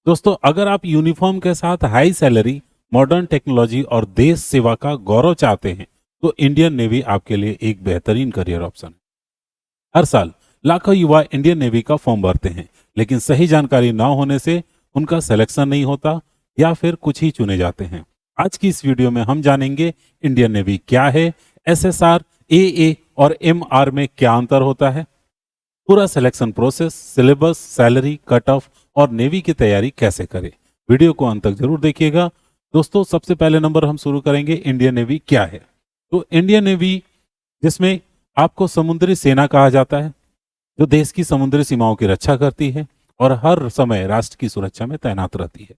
दोस्तों, अगर आप यूनिफॉर्म के साथ हाई सैलरी, मॉडर्न टेक्नोलॉजी और देश सेवा का गौरव चाहते हैं, तो इंडियन नेवी आपके लिए एक बेहतरीन करियर ऑप्शन है। हर साल लाखों युवा इंडियन नेवी का फॉर्म भरते हैं, लेकिन सही जानकारी ना होने से उनका सिलेक्शन नहीं होता या फिर कुछ ही चुने जाते हैं। आज की इस वीडियो में हम जानेंगे इंडियन नेवी क्या है, एसएसआर, एए और एमआर में क्या अंतर होता है, पूरा selection process, syllabus, salary, cut off और नेवी की तैयारी कैसे करें। वीडियो को अंत तक जरूर देखिएगा। दोस्तों, सबसे पहले नंबर हम शुरू करेंगे इंडियन नेवी क्या है। तो इंडियन नेवी, जिसमें आपको समुद्री सेना कहा जाता है, जो देश की समुद्री सीमाओं की रक्षा करती है और हर समय राष्ट्र की सुरक्षा में तैनात रहती है।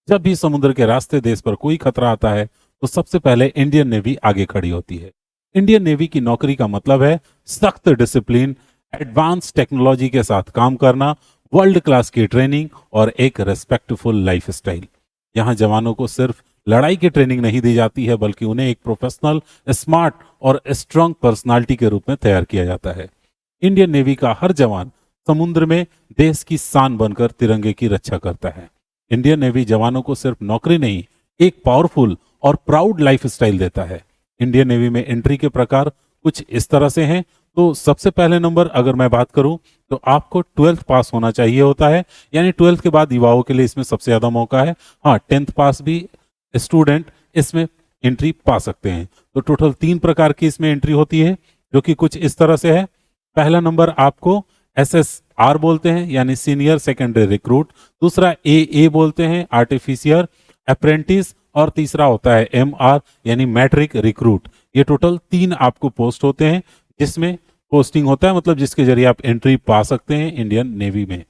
जब भी समुद्र के रास्ते देश पर कोई खतरा आता है, तो सबसे पहले इंडियन नेवी आगे खड़ी होती है। इंडियन नेवी की नौकरी का मतलब है सख्त डिसिप्लिन, एडवांस टेक्नोलॉजी के साथ काम करना, वर्ल्ड क्लास की ट्रेनिंग और एक रेस्पेक्टफुल लाइफ स्टाइल। यहाँ जवानों को सिर्फ लड़ाई की ट्रेनिंग नहीं दी जाती है, बल्कि उन्हें एक प्रोफेशनल, स्मार्ट और स्ट्रांग पर्सनालिटी के रूप में तैयार किया जाता है। इंडियन नेवी का हर जवान समुद्र में देश की शान बनकर तिरंगे की रक्षा करता है। इंडियन नेवी जवानों को सिर्फ नौकरी नहीं, एक पावरफुल और प्राउड लाइफ स्टाइल देता है। इंडियन नेवी में एंट्री के प्रकार कुछ इस तरह से हैं। तो सबसे पहले नंबर अगर मैं बात करूं, तो आपको 12th पास होना चाहिए होता है, यानी 12th के बाद युवाओं के लिए इसमें सबसे ज्यादा मौका है। हाँ, 10th पास भी स्टूडेंट इसमें एंट्री पा सकते हैं। तो टोटल 3 प्रकार की इसमें एंट्री होती है, जो कि कुछ इस तरह से है। पहला नंबर आपको एसएसआर बोलते हैं, यानी सीनियर सेकेंडरी रिक्रूट। दूसरा ए बोलते हैं, आर्टिफिशियर अप्रेंटिस। और तीसरा होता है एमआर, यानी मैट्रिक रिक्रूट। ये टोटल 3 आपको पोस्ट होते हैं, जिसमें पोस्टिंग होता है, मतलब जिसके जरिए आप एंट्री पा सकते हैं इंडियन नेवी में।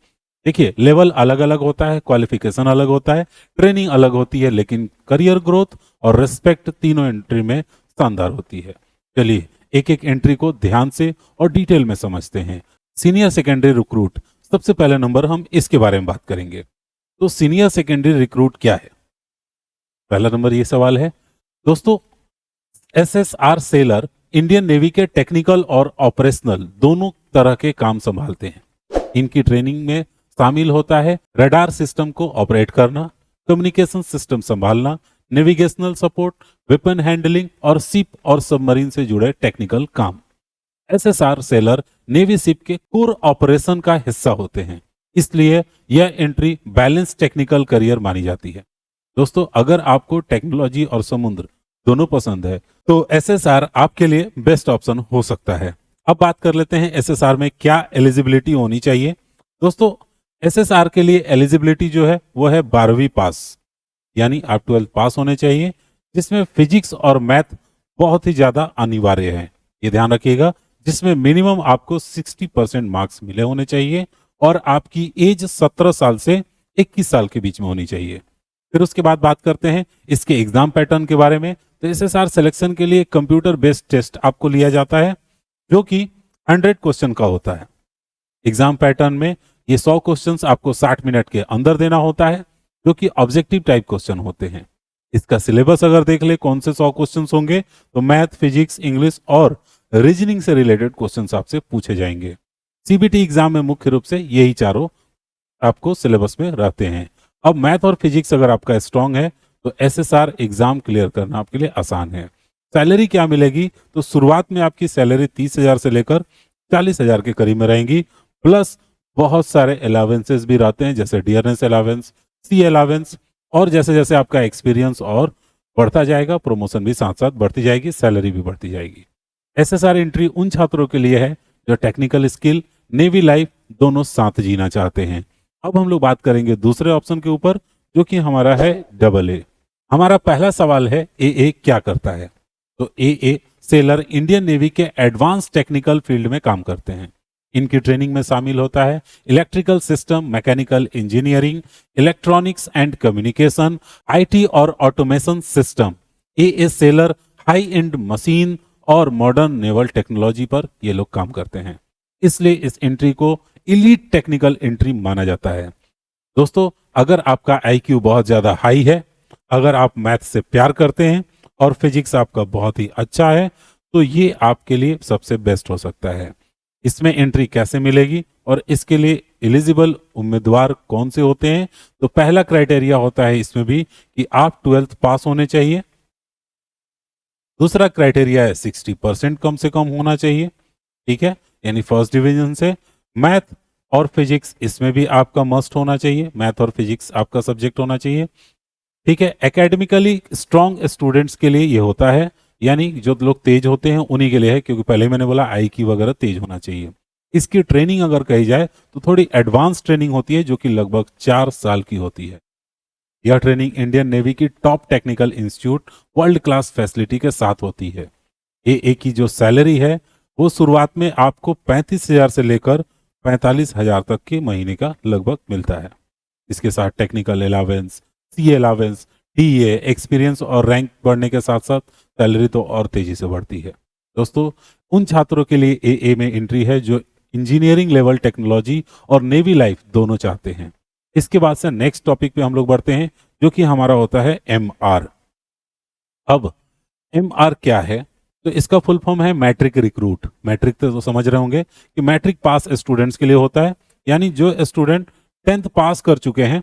देखिए, लेवल अलग अलग होता है, क्वालिफिकेशन अलग होता है, ट्रेनिंग अलग होती है, लेकिन करियर ग्रोथ और रिस्पेक्ट तीनों एंट्री में शानदार होती है। चलिए एक एक एंट्री को ध्यान से और डिटेल में समझते हैं। सीनियर सेकेंडरी रिक्रूट, सबसे पहले नंबर हम इसके बारे में बात करेंगे। तो सीनियर सेकेंडरी रिक्रूट क्या है, पहला नंबर ये सवाल है। दोस्तों, एसएसआर सेलर इंडियन नेवी के टेक्निकल और ऑपरेशनल दोनों तरह के काम संभालते हैं। इनकी ट्रेनिंग में शामिल होता है रडार सिस्टम को ऑपरेट करना, कम्युनिकेशन सिस्टम संभालना, नेविगेशनल सपोर्ट, वेपन हैंडलिंग और शिप और सबमरीन से जुड़े टेक्निकल काम। एसएसआर सेलर नेवी शिप के कोर ऑपरेशन का हिस्सा होते हैं, इसलिए यह एंट्री बैलेंस टेक्निकल करियर मानी जाती है। दोस्तों, अगर आपको टेक्नोलॉजी और समुद्र दोनों पसंद है, तो एसएसआर आपके लिए बेस्ट ऑप्शन हो सकता है। अब बात कर लेते हैं एसएसआर में क्या एलिजिबिलिटी होनी चाहिए। दोस्तों, एसएसआर के लिए एलिजिबिलिटी जो है वो है 12वीं पास, यानी आप 12th पास होने चाहिए, जिसमें फिजिक्स और मैथ बहुत ही ज्यादा अनिवार्य है। ये ध्यान रखिएगा, जिसमें मिनिमम आपको 60% मार्क्स मिले होने चाहिए और आपकी एज 17 साल से 21 साल के बीच में होनी चाहिए। फिर उसके बाद बात करते हैं इसके एग्जाम पैटर्न के बारे में। तो एसएसआर सिलेक्शन के लिए कंप्यूटर बेस्ड टेस्ट आपको लिया जाता है, जो कि 100 क्वेश्चन का होता है। एग्जाम पैटर्न में ये 100 क्वेश्चंस आपको 60 मिनट के अंदर देना होता है, जो कि ऑब्जेक्टिव टाइप क्वेश्चन होते हैं। इसका सिलेबस अगर देख ले कौन से 100 क्वेश्चंस होंगे, तो मैथ, फिजिक्स, इंग्लिश और रीजनिंग से रिलेटेड क्वेश्चंस आपसे पूछे जाएंगे। सीबीटी एग्जाम में मुख्य रूप से यही चारों आपको सिलेबस में रहते हैं। अब मैथ और फिजिक्स अगर आपका स्ट्रांग है, तो एसएसआर एग्जाम क्लियर करना आपके लिए आसान है। सैलरी क्या मिलेगी, तो शुरुआत में आपकी सैलरी 30,000 से लेकर 40,000 के करीब में रहेंगी, प्लस बहुत सारे अलावेंसेस भी रहते हैं, जैसे डियरनेस अलावेंस, सी अलावेंस। और जैसे जैसे आपका एक्सपीरियंस और बढ़ता जाएगा, प्रमोशन भी साथ साथ बढ़ती जाएगी, सैलरी भी बढ़ती जाएगी। एसएसआर एंट्री उन छात्रों के लिए है जो टेक्निकल स्किल, नेवी लाइफ दोनों साथ जीना चाहते हैं। अब हम लोग बात करेंगे दूसरे ऑप्शन के ऊपर, जो कि हमारा है AA। हमारा पहला सवाल है AA क्या करता है। तो AA सेलर इंडियन नेवी के एडवांस टेक्निकल फील्ड में काम करते हैं। इनकी ट्रेनिंग में शामिल होता है electrical system, mechanical engineering, electronics and communication, IT और ऑटोमेशन सिस्टम। AA सेलर हाई एंड मशीन और मॉडर्न नेवल टेक्नोलॉजी पर ये लोग काम करते हैं, इसलिए इस एंट्री को इलीट टेक्निकल एंट्री माना जाता है। दोस्तों, अगर आपका IQ बहुत ज्यादा हाई है, अगर आप मैथ से प्यार करते हैं और फिजिक्स आपका बहुत ही अच्छा है, तो ये आपके लिए सबसे बेस्ट हो सकता है। इसमें एंट्री कैसे मिलेगी और इसके लिए एलिजिबल उम्मीदवार कौन से होते हैं? तो पहला क्राइटेरिया होता है इसमें भी कि आप 12th पास होने चाहिए। दूसरा क्राइटेरिया है 60% कम से कम होना चाहिए, ठीक है, यानी फर्स्ट डिवीजन से। मैथ और फिजिक्स इसमें भी आपका मस्ट होना चाहिए, मैथ और फिजिक्स आपका सब्जेक्ट होना चाहिए, ठीक है। एकेडमिकली स्ट्रांग स्टूडेंट्स के लिए ये होता है, यानी जो लोग तेज होते हैं उन्हीं के लिए है, क्योंकि पहले मैंने बोला IQ वगैरह तेज होना चाहिए। इसकी ट्रेनिंग अगर कही जाए तो थोड़ी एडवांस ट्रेनिंग होती है, जो कि लगभग 4 साल की होती है। यह ट्रेनिंग इंडियन नेवी की top technical institute world class facility के साथ होती है। AA की जो सैलरी है वो शुरुआत में आपको 35,000 से लेकर 45,000 तक के महीने का लगभग मिलता है। इसके साथ technical allowance, CA allowance, DA, experience और रैंक बढ़ने के साथ साथ सैलरी तो और तेजी से बढ़ती है। दोस्तों, उन छात्रों के लिए AA में एंट्री है जो इंजीनियरिंग लेवल टेक्नोलॉजी और नेवी लाइफ दोनों चाहते हैं। इसके बाद से नेक्स्ट टॉपिक पे हम लोग बढ़ते हैं, जो कि हमारा होता है MR। अब MR क्या है? तो इसका फुल फॉर्म है मैट्रिक रिक्रूट। मैट्रिक तो समझ रहे होंगे कि मैट्रिक पास स्टूडेंट्स के लिए होता है, यानी जो स्टूडेंट 10th पास कर चुके हैं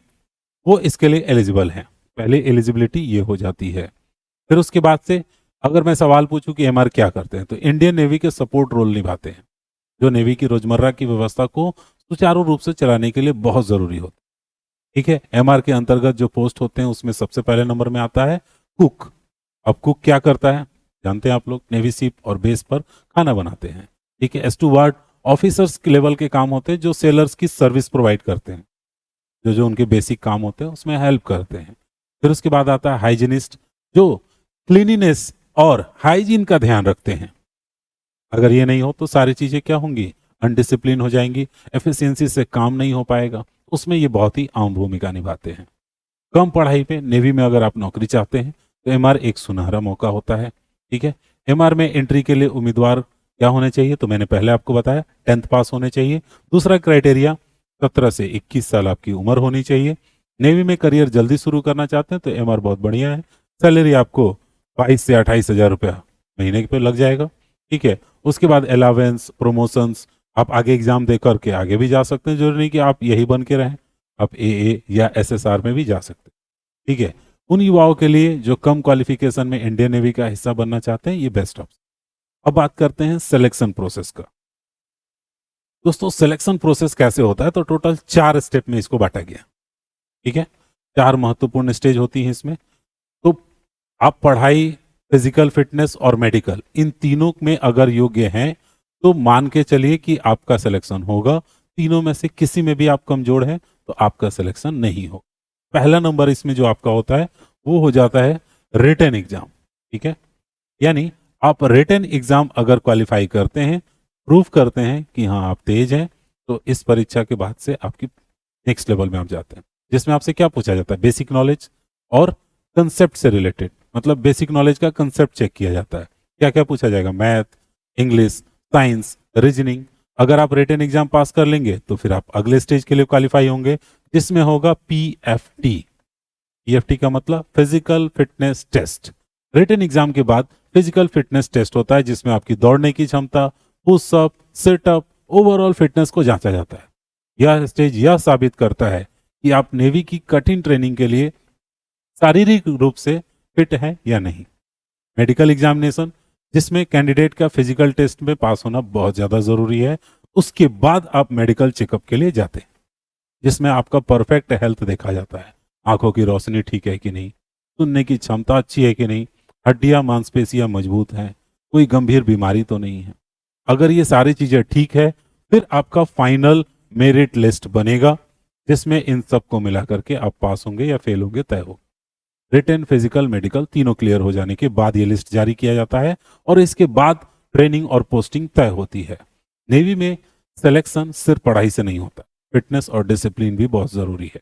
वो इसके लिए एलिजिबल हैं। पहले एलिजिबिलिटी ये हो जाती है। फिर उसके बाद से अगर मैं सवाल पूछूं कि MR क्या करते हैं, तो इंडियन नेवी के सपोर्ट रोल निभाते हैं, जो नेवी की रोजमर्रा की व्यवस्था को सुचारू रूप से चलाने के लिए बहुत जरूरी होता है, ठीक है। MR के अंतर्गत जो पोस्ट होते हैं उसमें सबसे पहले नंबर में आता है कुक। अब कुक क्या करता है जानते हैं आप लोग? नेवी शिप और बेस पर खाना बनाते हैं, ठीक है। स्टूवर्ड ऑफिसर्स के लेवल के काम होते हैं, जो सेलर्स की सर्विस प्रोवाइड करते हैं, जो जो उनके बेसिक काम होते हैं उसमें हेल्प करते हैं। फिर उसके बाद आता है हाइजीनिस्ट, जो क्लीनिनेस और हाइजीन का ध्यान रखते हैं। अगर ये नहीं हो तो सारी चीजें क्या होंगी? अनडिसिप्लिन हो जाएंगी, एफिशिएंसी से काम नहीं हो पाएगा। उसमें ये बहुत ही आम भूमिका निभाते हैं। कम पढ़ाई पे नेवी में अगर आप नौकरी चाहते हैं तो MR एक सुनहरा मौका होता है, ठीक है। MR में एंट्री के लिए उम्मीदवार क्या होने चाहिए? तो मैंने पहले आपको बताया 10th पास होने चाहिए। दूसरा क्राइटेरिया 17 से 21 साल आपकी उम्र होनी चाहिए। नेवी में करियर जल्दी शुरू करना चाहते हैं तो MR बहुत बढ़िया है। सैलरी आपको 22 से 28,000 रुपया महीने पे लग जाएगा, ठीक है। उसके बाद अलावेंस, प्रमोशंस, आप आगे एग्जाम दे करके आगे भी जा सकते हैं, जरूरी नहीं कि आप यही बन के रहें, आप AA या SSR में भी जा सकते हैं, ठीक है। उन युवाओं के लिए जो कम क्वालिफिकेशन में इंडियन नेवी का हिस्सा बनना चाहते हैं, ये बेस्ट ऑप्शन। अब बात करते हैं सिलेक्शन प्रोसेस का। दोस्तों, सिलेक्शन प्रोसेस कैसे होता है? तो टोटल 4 स्टेप में इसको बांटा गया, ठीक है। 4 महत्वपूर्ण स्टेज होती हैं इसमें। तो आप पढ़ाई, फिजिकल फिटनेस और मेडिकल, इन तीनों में अगर योग्य हैं तो मान के चलिए कि आपका सिलेक्शन होगा। तीनों में से किसी में भी आप कमजोर हैं तो आपका सिलेक्शन नहीं हो। पहला नंबर इसमें जो आपका होता है वो हो जाता है रिटन एग्जाम, ठीक है। यानी आप रिटन एग्जाम अगर क्वालिफाई करते हैं, प्रूफ करते हैं कि हाँ आप तेज हैं, तो इस परीक्षा के बाद से आपकी नेक्स्ट लेवल में आप जाते हैं, जिसमें आपसे क्या पूछा जाता है? बेसिक नॉलेज और कंसेप्ट से रिलेटेड, मतलब बेसिक नॉलेज का कंसेप्ट चेक किया जाता है। क्या क्या पूछा जाएगा? Math, English, science, reasoning. अगर आप रिटन एग्जाम पास कर लेंगे तो फिर आप अगले स्टेज के लिए क्वालिफाई होंगे, जिसमें होगा PFT। PFT का मतलब physical fitness test. Written exam के बाद फिजिकल फिटनेस टेस्ट होता है, जिसमें आपकी दौड़ने की क्षमता, पुशअप, सिटअप, ओवरऑल फिटनेस को जांचा जाता है। यह स्टेज यह साबित करता है कि आप नेवी की कठिन ट्रेनिंग के लिए शारीरिक रूप से फिट है या नहीं। मेडिकल एग्जामिनेशन, जिसमें कैंडिडेट का फिजिकल टेस्ट में पास होना बहुत ज्यादा जरूरी है। उसके बाद आप मेडिकल चेकअप के लिए जाते हैं, जिसमें आपका परफेक्ट हेल्थ देखा जाता है। आंखों की रोशनी ठीक है कि नहीं, सुनने की क्षमता अच्छी है कि नहीं, हड्डियां मांसपेशियां मजबूत हैं, कोई गंभीर बीमारी तो नहीं है। अगर ये सारी चीजें ठीक है, फिर आपका फाइनल मेरिट लिस्ट बनेगा, जिसमें इन सबको मिला करके आप पास होंगे या फेल होंगे तय हो। रिटन, फिजिकल, मेडिकल तीनों क्लियर हो जाने के बाद ये लिस्ट जारी किया जाता है और इसके बाद ट्रेनिंग और पोस्टिंग तय होती है। नेवी में सिलेक्शन सिर्फ पढ़ाई से नहीं होता, फिटनेस और डिसिप्लिन भी बहुत जरूरी है।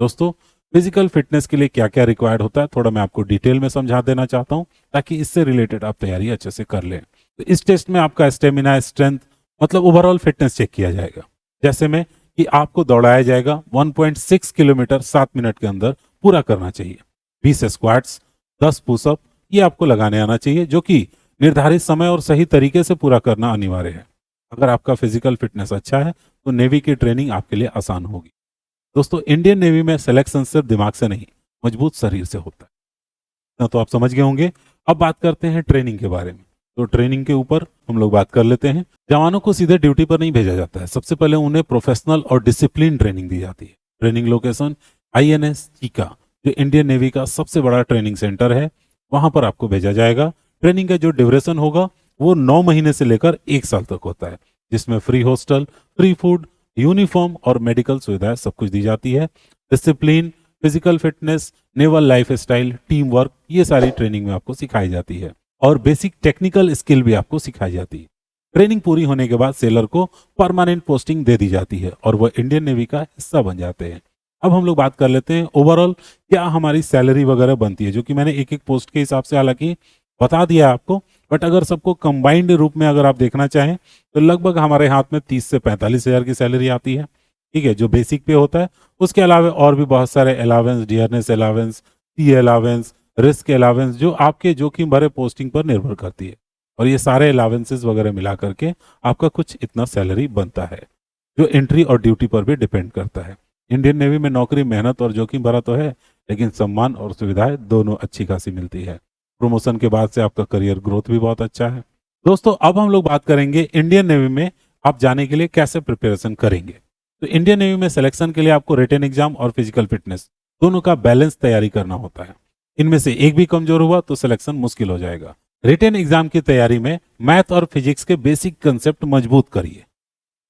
दोस्तों, फिजिकल फिटनेस के लिए क्या क्या रिक्वायर्ड होता है थोड़ा मैं आपको डिटेल में समझा देना चाहता हूं, ताकि इससे रिलेटेड आप तैयारी अच्छे से कर लें। तो इस टेस्ट में आपका स्टेमिना, स्ट्रेंथ, मतलब ओवरऑल फिटनेस चेक किया जाएगा। जैसे में कि आपको दौड़ाया जाएगा 1.6 किलोमीटर 7 मिनट के अंदर पूरा करना चाहिए। 20 स्क्वाट्स, 10 पुशअप, ये आपको लगाने आना चाहिए, जो कि निर्धारित समय और सही तरीके से पूरा करना अनिवार्य है। अगर आपका फिजिकल फिटनेस अच्छा है तो नेवी की ट्रेनिंग आपके लिए आसान होगी। दोस्तों, इंडियन नेवी में सिलेक्शन सिर्फ दिमाग से नहीं, मजबूत शरीर से होता है। इतना तो आप समझ गए होंगे। अब बात करते हैं ट्रेनिंग के बारे में। तो ट्रेनिंग के ऊपर हम लोग बात कर लेते हैं। जवानों को सीधे ड्यूटी पर नहीं भेजा जाता है। सबसे पहले उन्हें प्रोफेशनल और डिसिप्लिन ट्रेनिंग दी जाती है। ट्रेनिंग लोकेशन आईएनएस चीका, जो इंडियन नेवी का सबसे बड़ा ट्रेनिंग सेंटर है, वहां पर आपको भेजा जाएगा। ट्रेनिंग का जो ड्यूरेशन होगा वो 9 महीने से लेकर 1 साल तक होता है, जिसमें free hostel, free food, uniform और मेडिकल सुविधाएं सब कुछ दी जाती है। Discipline, physical fitness, naval life style, team work, ये सारी ट्रेनिंग में आपको सिखाई जाती है और बेसिक टेक्निकल स्किल भी आपको सिखाई जाती है। ट्रेनिंग पूरी होने के बाद सेलर को परमानेंट पोस्टिंग दे दी जाती है और वह इंडियन नेवी का हिस्सा बन जाते हैं। अब हम लोग बात कर लेते हैं ओवरऑल क्या हमारी सैलरी वगैरह बनती है, जो कि मैंने एक एक पोस्ट के हिसाब से हालांकि बता दिया आपको, बट अगर सबको कंबाइंड रूप में अगर आप देखना चाहें तो लगभग हमारे हाथ में 30 से 45 हज़ार की सैलरी आती है। ठीक है, जो बेसिक पे होता है। उसके अलावा और भी बहुत सारे allowance, dearness allowance, T allowance, risk allowance, जो आपके जोखिम भरे पोस्टिंग पर निर्भर करती है। और ये सारे अलावेंसेस वगैरह मिला करके आपका कुछ इतना सैलरी बनता है, जो एंट्री और ड्यूटी पर भी डिपेंड करता है। इंडियन नेवी में नौकरी मेहनत और जोखिम भरा तो है, लेकिन सम्मान और सुविधाएं दोनों अच्छी खासी मिलती है। प्रमोशन के बाद से आपका करियर ग्रोथ भी बहुत अच्छा है। दोस्तों, अब हम लोग बात करेंगे इंडियन नेवी में आप जाने के लिए कैसे प्रिपरेशन करेंगे। तो इंडियन नेवी में सिलेक्शन के लिए आपको रिटन एग्जाम और फिजिकल फिटनेस दोनों का बैलेंस तैयारी करना होता है। इनमें से एक भी कमजोर हुआ तो सिलेक्शन मुश्किल हो जाएगा। रिटन एग्जाम की तैयारी में मैथ और फिजिक्स के बेसिक कंसेप्ट मजबूत करिए,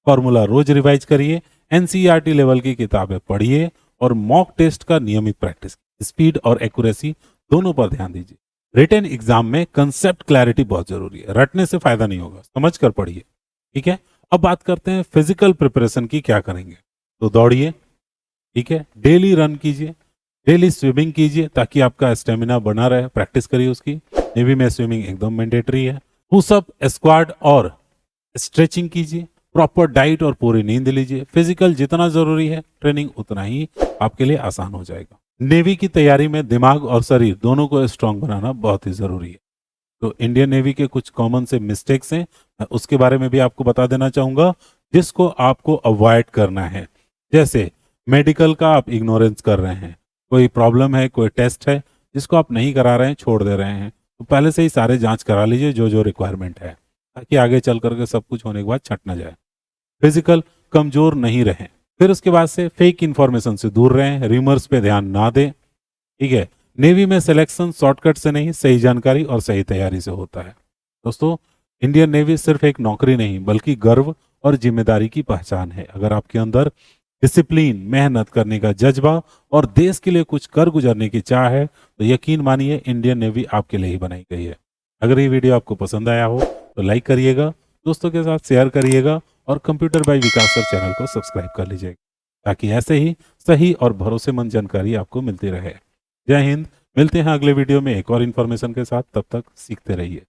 फॉर्मूला रोज रिवाइज करिए, एनसीईआरटी लेवल की किताबें पढ़िए और मॉक टेस्ट का नियमित प्रैक्टिस। स्पीड और एक्यूरेसी दोनों पर ध्यान दीजिए। रिटन एग्जाम में कंसेप्ट क्लैरिटी बहुत जरूरी है, रटने से फायदा नहीं होगा, समझ कर पढ़िए। ठीक है, अब बात करते हैं फिजिकल प्रिपरेशन की क्या करेंगे। तो दौड़िए, ठीक है, डेली रन कीजिए, डेली स्विमिंग कीजिए ताकि आपका स्टेमिना बना रहे, प्रैक्टिस करिए उसकी। नेवी में स्विमिंग एकदम मैंडेटरी है। पुशअप, स्क्वाड और स्ट्रेचिंग कीजिए। प्रॉपर डाइट और पूरी नींद लीजिए। फिजिकल जितना जरूरी है, ट्रेनिंग उतना ही आपके लिए आसान हो जाएगा। नेवी की तैयारी में दिमाग और शरीर दोनों को स्ट्रांग बनाना बहुत ही जरूरी है। तो इंडियन नेवी के कुछ कॉमन से मिस्टेक्स हैं, मैं उसके बारे में भी आपको बता देना चाहूंगा, जिसको आपको अवॉइड करना है। जैसे मेडिकल का आप इग्नोरेंस कर रहे हैं, कोई प्रॉब्लम है, कोई टेस्ट है जिसको आप नहीं करा रहे हैं, छोड़ दे रहे हैं, तो पहले से ही सारे जांच करा लीजिए जो जो रिक्वायरमेंट है, ताकि आगे चल करके सब कुछ होने के बाद छट ना जाए। फिजिकल कमजोर नहीं रहें। फिर उसके बाद से फेक इंफॉर्मेशन से दूर रहें, रिमर्स पे ध्यान ना दें। ठीक है, नेवी में सिलेक्शन शॉर्टकट से नहीं, सही जानकारी और सही तैयारी से होता है। दोस्तों, इंडियन नेवी सिर्फ एक नौकरी नहीं बल्कि गर्व और जिम्मेदारी की पहचान है। अगर आपके अंदर डिसिप्लिन, मेहनत करने का जज्बा और देश के लिए कुछ कर गुजरने की चाह है, तो यकीन मानिए इंडियन नेवी आपके लिए ही बनाई गई है। अगर ये वीडियो आपको पसंद आया हो तो लाइक करिएगा, दोस्तों के साथ शेयर करिएगा और कंप्यूटर बाय विकास सर चैनल को सब्सक्राइब कर लीजिएगा, ताकि ऐसे ही सही और भरोसेमंद जानकारी आपको मिलती रहे। जय हिंद। मिलते हैं अगले वीडियो में एक और इन्फॉर्मेशन के साथ, तब तक सीखते रहिए।